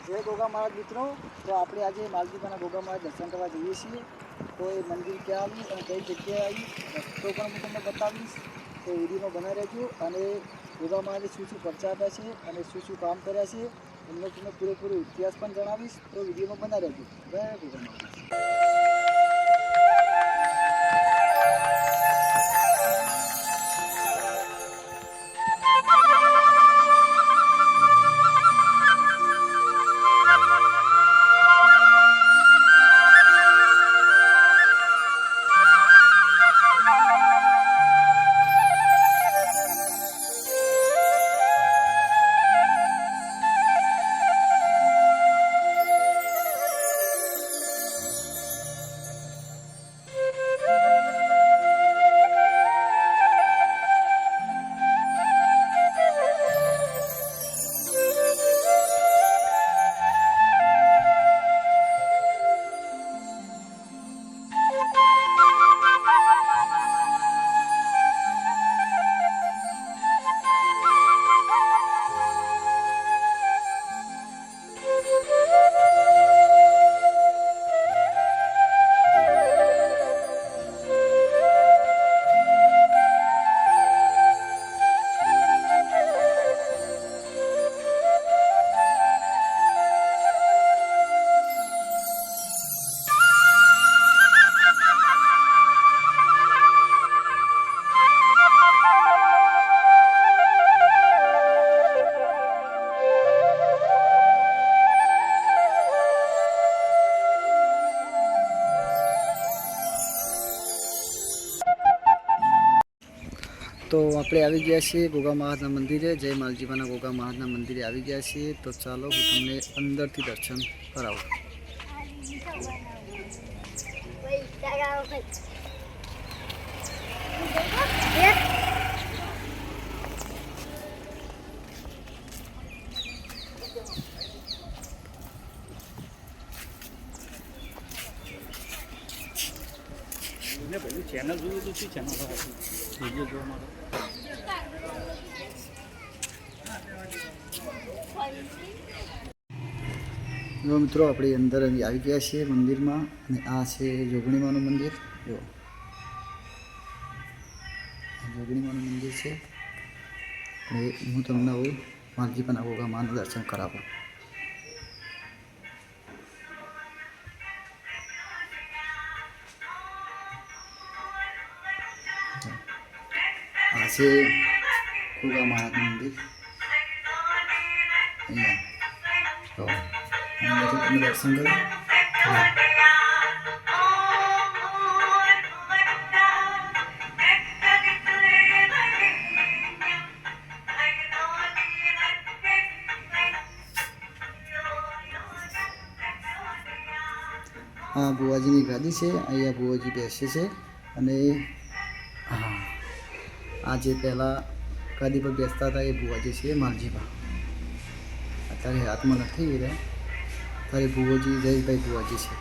જય ગોગા મહારાજ મિત્રો, તો આપણે આજે માલદીવના ગોગા મહારાજ દર્શન કરવા જઈએ છીએ. તો એ મંદિર ક્યાં આવ્યું અને કઈ જગ્યાએ આવ્યું રસ્તો પણ હું તમને બતાવીશ. તો વિડીયોમાં બનાવી રહેજો અને ગોગા મહારાજે શું શું પરચા આપ્યા છે અને શું શું કામ કર્યા છે એમનો તમને પૂરેપૂરો ઇતિહાસ પણ જણાવીશ. તો વિડીયોમાં બનાવી રહેજો. જય ગોગા મહારાજ. તો આપણે આવી ગયા છીએ ગોગા મહારાજના મંદિરે. જય માલજીબાના ગોગા મહારાજના મંદિરે આવી ગયા છીએ. તો ચાલો હું તમને અંદરથી દર્શન કરાવું. ચેનલ જોયું તો શું ચેનલ વિડીયો જોવા માટે જો મિત્રો આપણે અંદર આવી ગયા છીએ મંદિરમાં અને આ છે જોગણીમાનું મંદિર. જો જોગણીમાનું મંદિર છે. અને હું તમને હવે માલજીબાના ગોગા મહારાજનું દર્શન કરાવું. આ છે ગોગા મહારાજનું મંદિર. અહીંયા તો અંદરથી તમે દર્શન કરો. આ બુવાજીની ગાદી છે. અહીંયા બુવાજી બેસે છે. અને હા, આ જે પહેલાં ગાદી પર બેસતા હતા એ બુવાજી છે માલજીબા. અત્યારે હાથમાં નથી રહ્યા. અત્યારે બુવાજી જયભાઈ બુવાજી છે.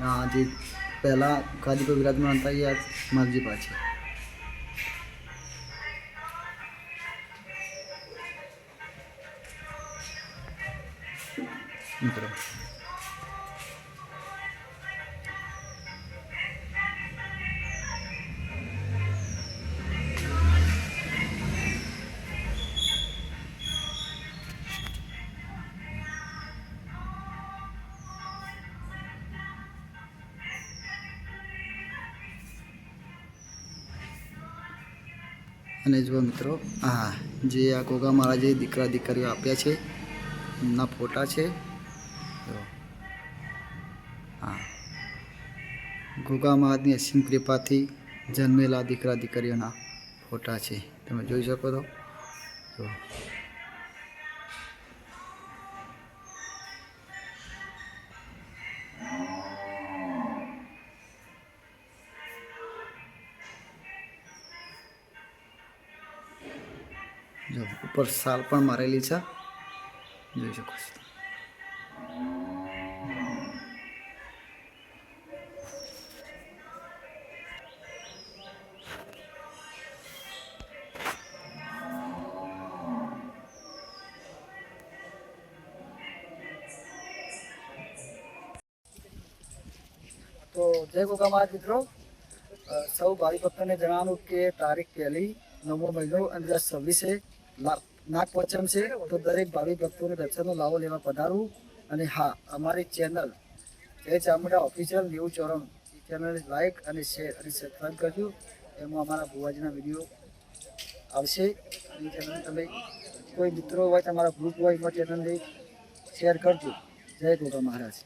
આ જે પહેલાં ગાદી પર વિરાજમાન હતા એ આ માલજીબા છે મિત્રો. અને જુઓ મિત્રો, હા જે આ ગોગા મહારાજે દીકરા દીકરીઓ આપ્યા છે એમના ફોટા છે. હા, ગોગા મહારાજની અસીમ કૃપાથી જન્મેલા દીકરા દીકરીઓના ફોટા છે. તમે જોઈ શકો છો. જો ઉપર સાલ પણ મારેલી છે, જોઈ શકો છો. તો જય ગોગા મહારાજ મિત્રો. સૌ ભાવિ ભક્તોને જણાવવાનું કે તારીખ 1 મહિનો અને 2026 નાગપંચમ છે. તો દરેક ભાવિ ભક્તોને દર્શનનો લાવો લેવા પધારવું. અને હા, અમારી ચેનલ જય ચામુંડા ઓફિશિયલ ન્યૂઝ ચોરણ એ ચેનલને લાઈક અને શેર અને સબસ્ક્રાઈબ કરજો. એમાં અમારા ભુવાજીના વિડીયો આવશે. એ ચેનલ તમે કોઈ મિત્રો હોય, તમારા ગ્રુપ હોય, એમાં ચેનલને શેર કરજો. જય ગોગા મહારાજ.